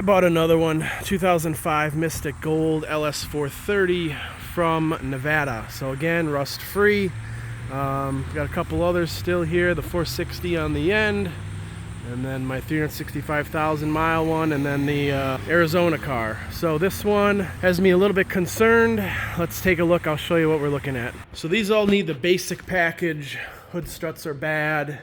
I bought another one, 2005 Mystic Gold LS430 from Nevada. So again, rust free. Got a couple others still here, the 460 on the end, and then my 365,000 mile one, and then the Arizona car. So this one has me a little bit concerned. Let's take a look. I'll show you what we're looking at. So these all need the basic package. Hood struts are bad.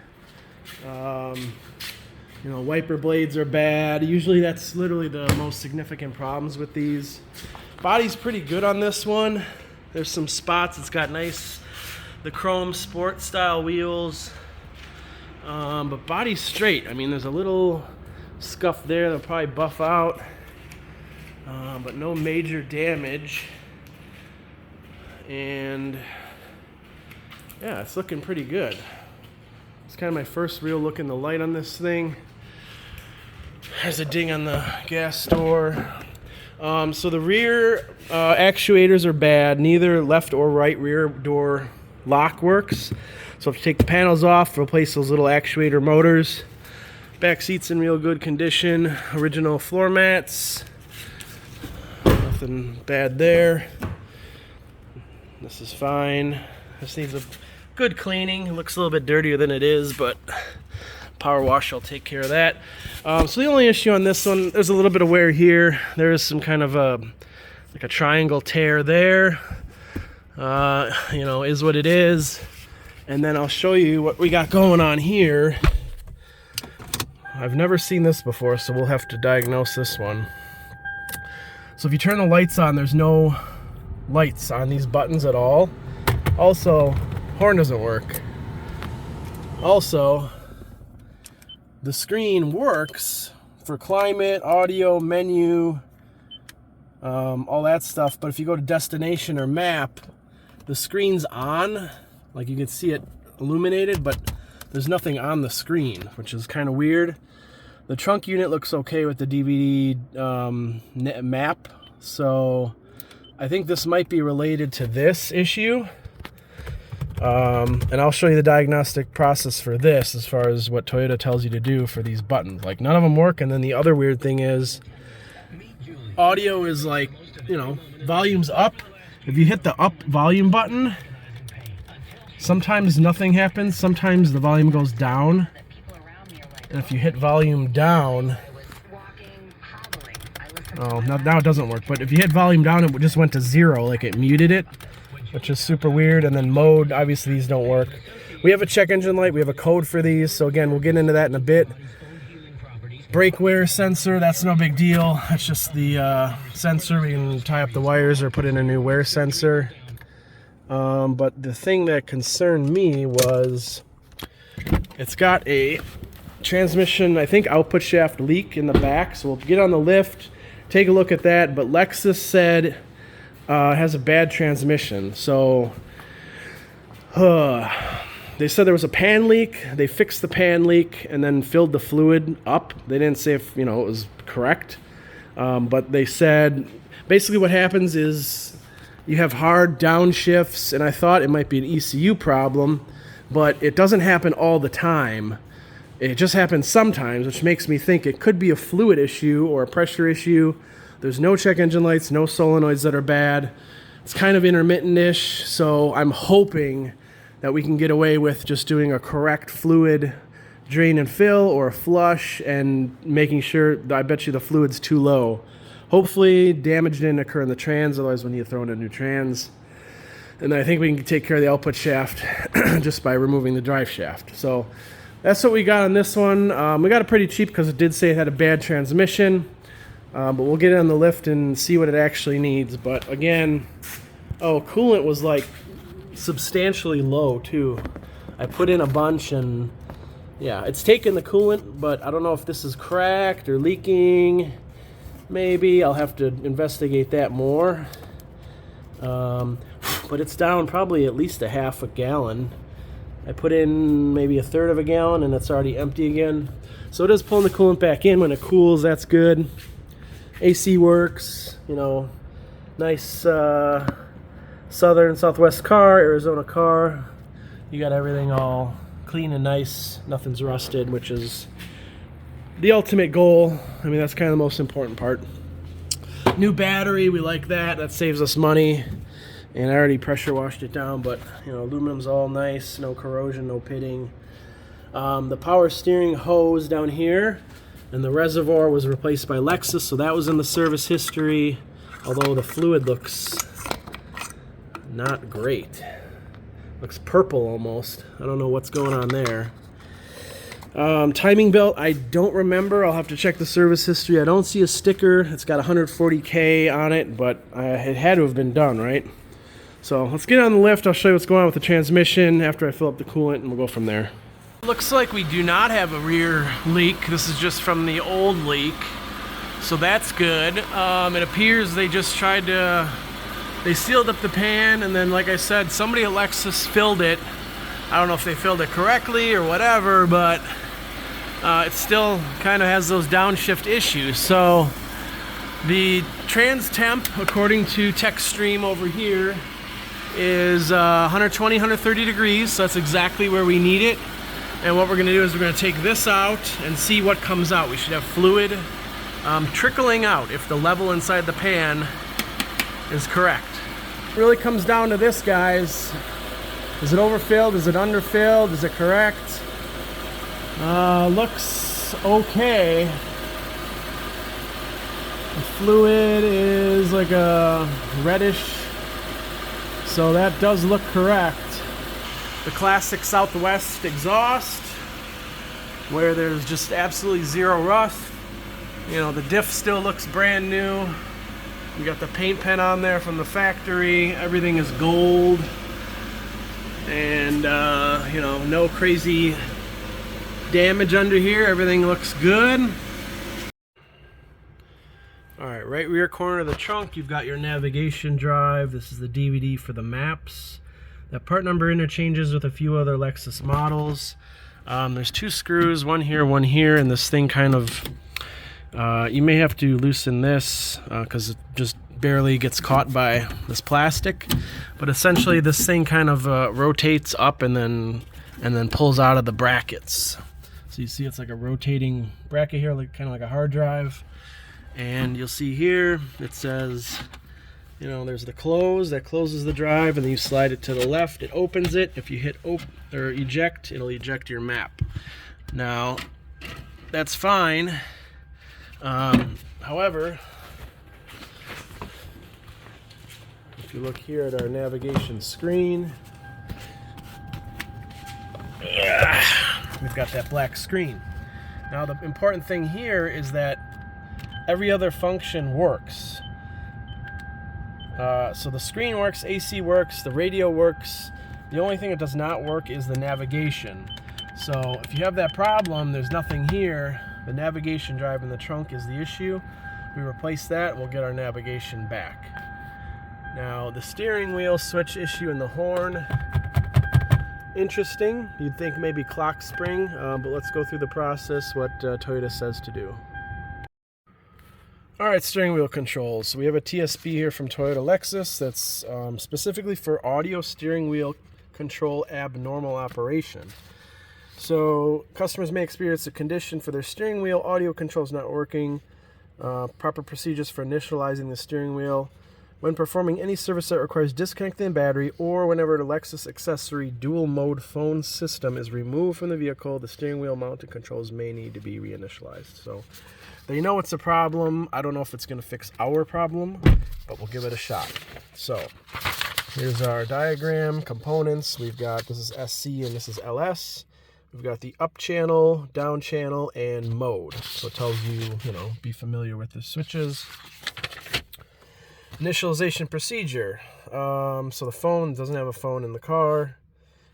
You know, wiper blades are bad. Usually that's literally the most significant problems with these. Body's pretty good on this one. There's some spots. It's got the chrome sport style wheels. But body's straight. I mean, there's a little scuff there that'll probably buff out. But no major damage. And yeah, it's looking pretty good. It's kind of my first real look in the light on this thing. There's a ding on the gas door. So the rear actuators are bad. Neither left or right rear door lock works. So if you take the panels off, replace those little actuator motors. Back seat's in real good condition. Original floor mats. Nothing bad there. This is fine. This needs a good cleaning. It looks a little bit dirtier than it is, but power wash will take care of that. So the only issue on this one, there's a little bit of wear here. There is some kind of like a triangle tear there. You know, is what it is. And then I'll show you what we got going on here. I've never seen this before, so we'll have to diagnose this one. So if you turn the lights on, there's no lights on these buttons at all. Also, horn doesn't work. Also, the screen works for climate, audio, menu, all that stuff. But if you go to destination or map, the screen's on. Like you can see it illuminated, but there's nothing on the screen, which is kind of weird. The trunk unit looks okay with the DVD map. So I think this might be related to this issue. And I'll show you the diagnostic process for this as far as what Toyota tells you to do for these buttons. Like, none of them work. And then the other weird thing is audio is like, you know, volume's up. If you hit the up volume button, sometimes nothing happens. Sometimes the volume goes down. And if you hit volume down, oh, now it doesn't work. But if you hit volume down, it just went to 0, like it muted it, which is super weird. And then mode, obviously these don't work. We have a check engine light. We have a code for these. So again, we'll get into that in a bit. Brake wear sensor, that's no big deal. That's just the sensor. We can tie up the wires or put in a new wear sensor. But the thing that concerned me was it's got a transmission, I think, output shaft leak in the back. So we'll get on the lift, take a look at that. But Lexus said it has a bad transmission. So they said there was a pan leak. They fixed the pan leak and then filled the fluid up. They didn't say if, you know, it was correct. But they said basically what happens is you have hard downshifts, and I thought it might be an ECU problem, but it doesn't happen all the time. It just happens sometimes, which makes me think it could be a fluid issue or a pressure issue. There's no check engine lights, no solenoids that are bad. It's kind of intermittent-ish, so I'm hoping that we can get away with just doing a correct fluid drain and fill or a flush and making sure, I bet you the fluid's too low. Hopefully damage didn't occur in the trans, otherwise we need to throw in a new trans. And then I think we can take care of the output shaft just by removing the drive shaft. So that's what we got on this one. We got it pretty cheap because it did say it had a bad transmission. But we'll get it on the lift and see what it actually needs. But again, oh, coolant was like substantially low too. I put in a bunch and yeah, it's taken the coolant, but I don't know if this is cracked or leaking. Maybe I'll have to investigate that more. But it's down probably at least a half a gallon. I put in maybe a third of a gallon and it's already empty again. So it is pulling the coolant back in when it cools. That's good. AC works, you know, nice southern southwest car, Arizona car. You got everything all clean and nice. Nothing's rusted, which is the ultimate goal. I mean, that's kind of the most important part. New battery, we like that. That saves us money. And I already pressure washed it down, but you know, aluminum's all nice, no corrosion, no pitting. The power steering hose down here and the reservoir was replaced by Lexus, so that was in the service history, although the fluid looks not great. Looks purple almost. I don't know what's going on there. Timing belt, I don't remember. I'll have to check the service history. I don't see a sticker. It's got 140K on it, but it had to have been done, right? So let's get on the lift. I'll show you what's going on with the transmission after I fill up the coolant, and we'll go from there. Looks like we do not have a rear leak. This is just from the old leak, so that's good. It appears they just tried to, they sealed up the pan, and then like I said, somebody at Lexus filled it. I don't know if they filled it correctly or whatever, but it still kind of has those downshift issues. So the trans temp, according to TechStream over here, is 120, 130 degrees, so that's exactly where we need it. And what we're going to do is we're going to take this out and see what comes out. We should have fluid trickling out if the level inside the pan is correct. It really comes down to this, guys. Is it overfilled? Is it underfilled? Is it correct? Looks okay. The fluid is like a reddish, so that does look correct. The classic Southwest exhaust, where there's just absolutely zero rust. You know, the diff still looks brand new. We got the paint pen on there from the factory. Everything is gold. And, you know, no crazy damage under here. Everything looks good. Alright, right rear corner of the trunk, you've got your navigation drive. This is the DVD for the maps. That part number interchanges with a few other Lexus models. There's two screws, one here, and this thing kind of, you may have to loosen this because it just barely gets caught by this plastic. But essentially this thing kind of rotates up and then pulls out of the brackets. So you see it's like a rotating bracket here, like kind of like a hard drive. And you'll see here it says, you know, there's the close that closes the drive, and then you slide it to the left, it opens it. If you hit or eject, it'll eject your map. Now that's fine. However, if you look here at our navigation screen, we've got that black screen. Now the important thing here is that every other function works. So the screen works, AC works, the radio works. The only thing that does not work is the navigation. So if you have that problem, there's nothing here. The navigation drive in the trunk is the issue. We replace that, we'll get our navigation back. Now the steering wheel switch issue in the horn. Interesting. You'd think maybe clock spring, but let's go through the process, what Toyota says to do. Alright, steering wheel controls. So we have a TSB here from Toyota Lexus that's specifically for audio steering wheel control abnormal operation. So customers may experience a condition for their steering wheel audio controls not working. Proper procedures for initializing the steering wheel. When performing any service that requires disconnecting the battery, or whenever the Lexus accessory dual mode phone system is removed from the vehicle, the steering wheel mounted controls may need to be reinitialized. So they know it's a problem. I don't know if it's going to fix our problem, but we'll give it a shot. So here's our diagram, components. We've got, this is SC and this is LS. We've got the up channel, down channel, and mode. So it tells you, you know, be familiar with the switches. Initialization procedure. So the phone doesn't have a phone in the car.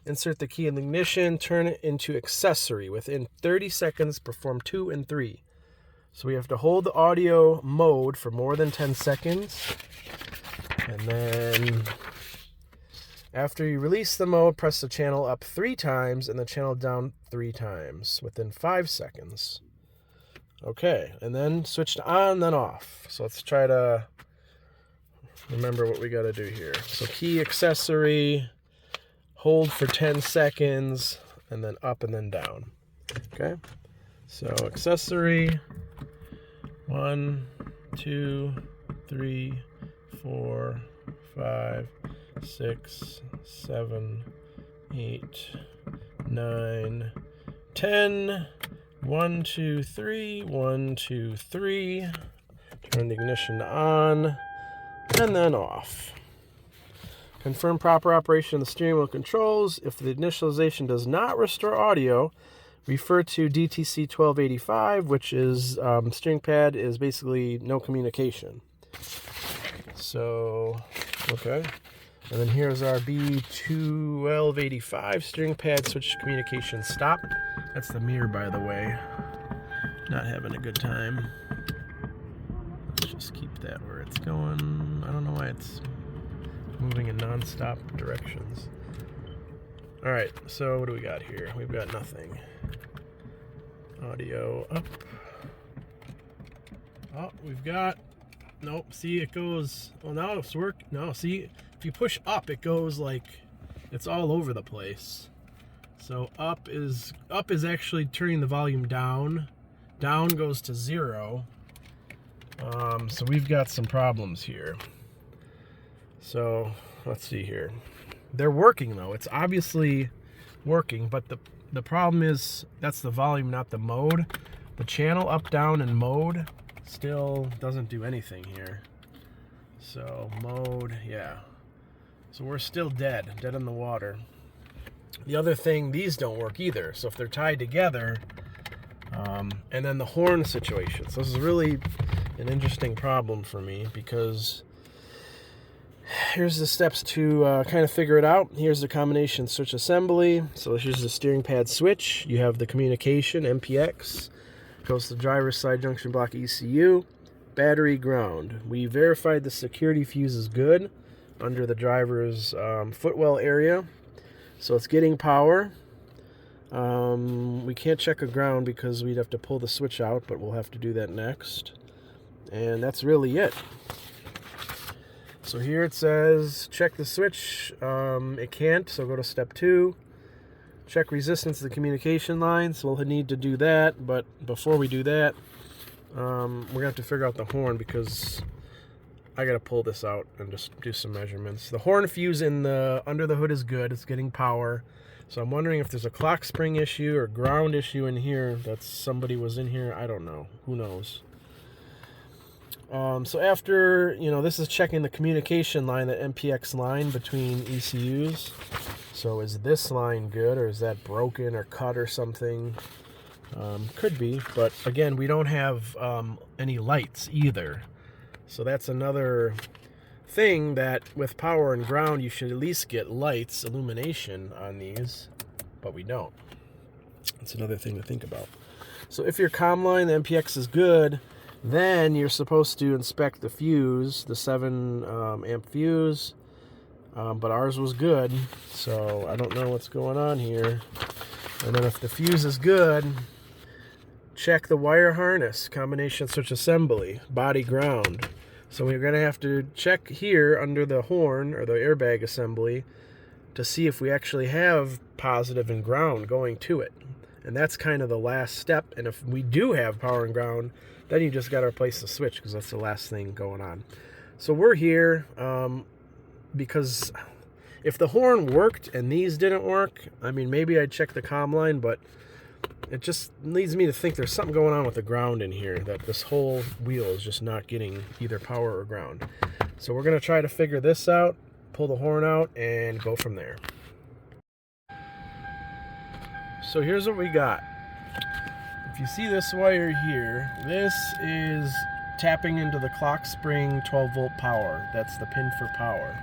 Insert the key in the ignition, turn it into accessory. Within 30 seconds, perform 2 and 3. So we have to hold the audio mode for more than 10 seconds. And then after you release the mode, press the channel up 3 times and the channel down 3 times within 5 seconds. Okay, and then switch to on, then off. So let's try to remember what we got to do here. So key accessory, hold for 10 seconds, and then up and then down. Okay? So accessory, 1, 2, 3, 4, 5, 6, 7, 8, 9, 10. 1, 2, 3, 1, 2, 3. Turn the ignition on and then off. Confirm proper operation of the steering wheel controls. If the initialization does not restore audio, refer to DTC 1285, which is steering pad is basically no communication. So, okay. And then here's our B1285 steering pad switch communication stop. That's the mirror, by the way. Not having a good time. Let's just keep that where it's going. I don't know why it's moving in non-stop directions. All right, so what do we got here? We've got nothing. Audio up. Oh, we've got, nope, see it goes, well now it's no, see, if you push up, it goes like, it's all over the place. So up is actually turning the volume down. Down goes to 0. So we've got some problems here. So let's see here. They're working though. It's obviously working, but the problem is that's the volume, not the mode. The channel up, down, and mode still doesn't do anything here. So mode, yeah. So we're still dead in the water. The other thing, these don't work either. So if they're tied together, and then the horn situation. So this is really an interesting problem for me because here's the steps to kind of figure it out. Here's the combination switch assembly. So here's the steering pad switch. You have the communication, MPX. Goes to the driver's side junction block ECU. Battery ground. We verified the security fuse is good under the driver's footwell area. So it's getting power. We can't check a ground because we'd have to pull the switch out, but we'll have to do that next. And that's really it. So here it says check the switch. It can't, so go to step 2. Check resistance of the communication line. So we'll need to do that, but before we do that, we're gonna have to figure out the horn because I gotta pull this out and just do some measurements. The horn fuse in the under the hood is good. It's getting power. So I'm wondering if there's a clock spring issue or ground issue in here. That somebody was in here. I don't know. Who knows? So after, this is checking the communication line, the MPX line between ECUs. So is this line good, or is that broken or cut or something? Could be, but again, we don't have any lights either. So that's another thing that with power and ground, you should at least get lights, illumination on these, but we don't. That's another thing to think about. So if your comm line, the MPX is good, then you're supposed to inspect the fuse, the 7 amp fuse, but ours was good, so I don't know what's going on here. And then if the fuse is good, check the wire harness, combination switch assembly, body ground. So we're going to have to check here under the horn or the airbag assembly to see if we actually have positive and ground going to it. And that's kind of the last step. And if we do have power and ground, then you just got to replace the switch because that's the last thing going on. So we're here because if the horn worked and these didn't work, I mean, maybe I'd check the comm line, but it just leads me to think there's something going on with the ground in here, that this whole wheel is just not getting either power or ground. So we're going to try to figure this out, pull the horn out, and go from there. So here's what we got. If you see this wire here, this is tapping into the clock spring 12-volt power. That's the pin for power.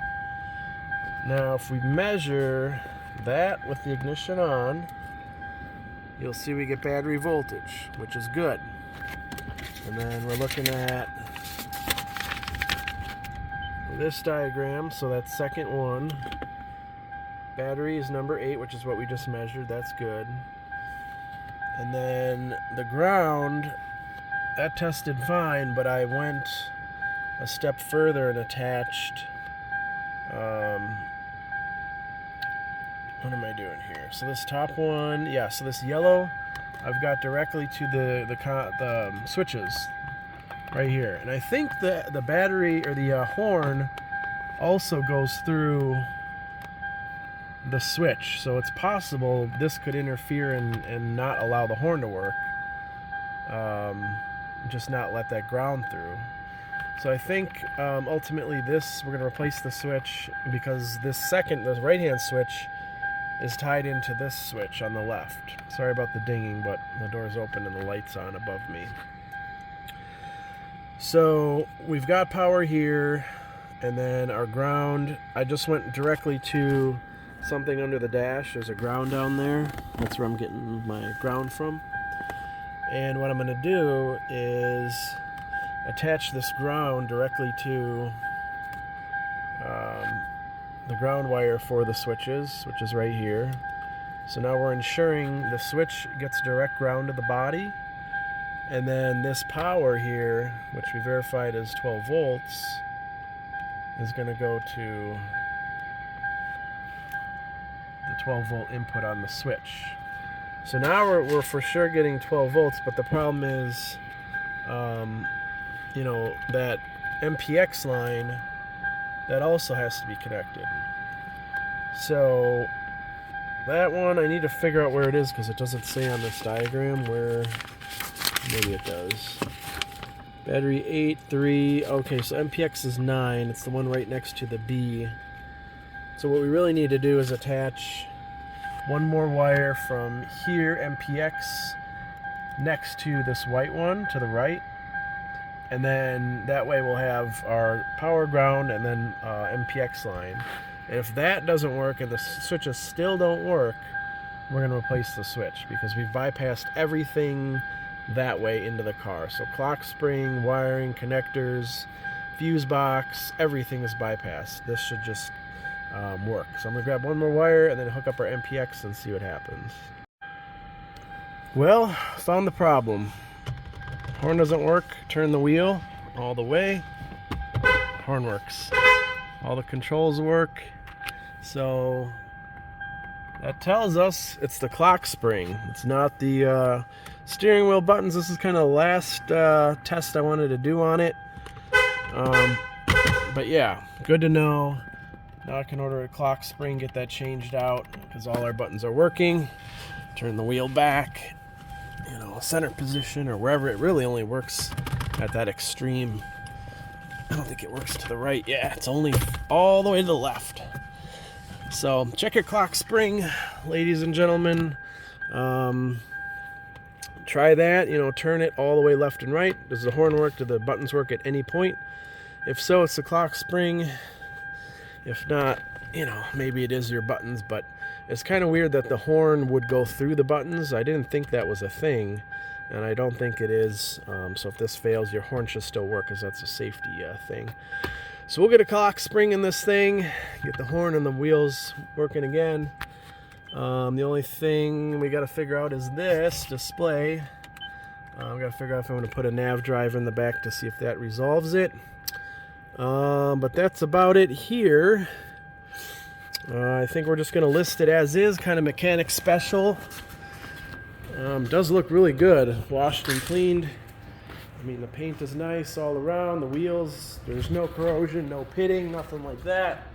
Now, if we measure that with the ignition on, you'll see we get battery voltage, which is good. And then we're looking at this diagram, so that's second one. Battery is number 8, which is what we just measured. That's good. And then the ground, that tested fine, but I went a step further and attached, what am I doing here? So this top one, yeah, so this yellow I've got directly to the switches right here. And I think the battery or the horn also goes through the switch, so it's possible this could interfere and not allow the horn to work, just not let that ground through. So I think ultimately this, we're going to replace the switch because the right hand switch is tied into this switch on the left. Sorry about the dinging, but the door's open and the light's on above me. So we've got power here, and then our ground, I just went directly to something under the dash. There's a ground down there. That's where I'm getting my ground from. And what I'm going to do is attach this ground directly to the ground wire for the switches, which is right here. So now we're ensuring the switch gets direct ground to the body, and then this power here, which we verified as 12 volts, is going to go to the 12 volt input on the switch. So now we're for sure getting 12 volts, but the problem is, you know, that MPX line, that also has to be connected. So that one, I need to figure out where it is because it doesn't say on this diagram where. Maybe it does. Battery 8, 3. Okay, so MPX is 9. It's the one right next to the B. So what we really need to do is attach one more wire from here, MPX, next to this white one to the right. And then that way we'll have our power ground and then MPX line. And if that doesn't work and the switches still don't work, we're going to replace the switch because we've bypassed everything that way into the car. So clock spring, wiring, connectors, fuse box, everything is bypassed. This should just work. So I'm going to grab one more wire and then hook up our MPX and see what happens. Well, found the problem. Horn doesn't work. Turn the wheel all the way. Horn works. All the controls work. So that tells us it's the clock spring. It's not the steering wheel buttons. This is kind of the last test I wanted to do on it. But yeah, good to know. Now I can order a clock spring, get that changed out because all our buttons are working. Turn the wheel back, you know, center position or wherever. It really only works at that extreme. I don't think it works to the right. Yeah, it's only all the way to the left. So check your clock spring, ladies and gentlemen. Try that, you know, turn it all the way left and right. Does the horn work? Do the buttons work at any point? If so, it's the clock spring. If not, you know, maybe it is your buttons, but it's kind of weird that the horn would go through the buttons. I didn't think that was a thing, and I don't think it is. So if this fails, your horn should still work because that's a safety thing. So we'll get a clock spring in this thing, get the horn and the wheels working again. The only thing we got to figure out is this display. We got to figure out if I want to put a nav driver in the back to see if that resolves it. But that's about it here. I think we're just going to list it as is, kind of mechanic special. Does look really good, washed and cleaned. I mean, the paint is nice all around, the wheels, there's no corrosion, no pitting, nothing like that.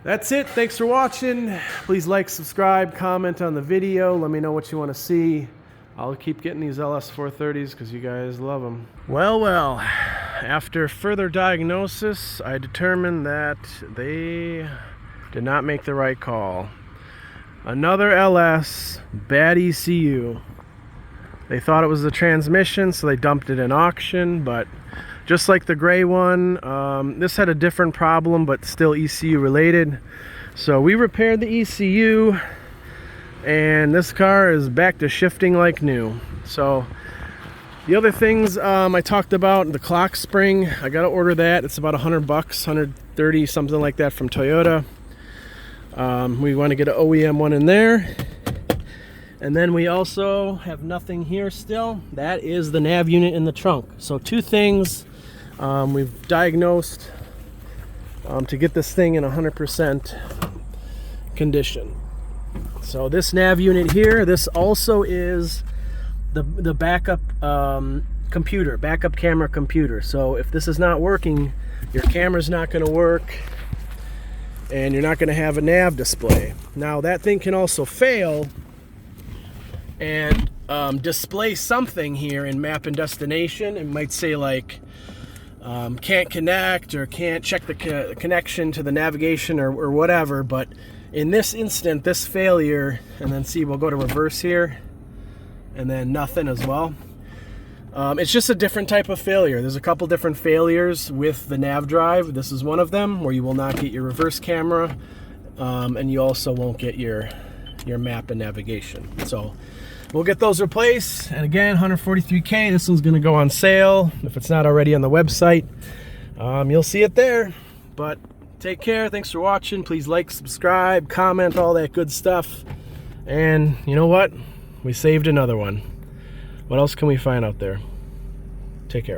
That's it. Thanks for watching. Please like, subscribe, comment on the video. Let me know what you want to see. I'll keep getting these LS430s because you guys love them. Well, after further diagnosis, I determined that they did not make the right call. Another LS, bad ECU. They thought it was the transmission, so they dumped it in auction, but just like the gray one, this had a different problem, but still ECU related. So we repaired the ECU, and this car is back to shifting like new. So the other things I talked about, the clock spring, I gotta order that. It's about $100, 130, something like that from Toyota. We want to get an OEM one in there. And then we also have nothing here still. That is the nav unit in the trunk. So two things we've diagnosed to get this thing in 100% condition. So this nav unit here, this also is the backup computer, backup camera computer. So if this is not working, your camera's not going to work and you're not going to have a nav display. Now that thing can also fail and display something here in map and destination. It might say like can't connect or can't check the connection to the navigation or whatever. But in this instant, this failure, and then see, we'll go to reverse here and then nothing as well. It's just a different type of failure. There's a couple different failures with the nav drive. This is one of them where you will not get your reverse camera, and you also won't get your map and navigation. So we'll get those replaced. And again, 143K. This one's going to go on sale if it's not already on the website. You'll see it there. But take care. Thanks for watching. Please like, subscribe, comment, all that good stuff. And you know what? We saved another one. What else can we find out there? Take care.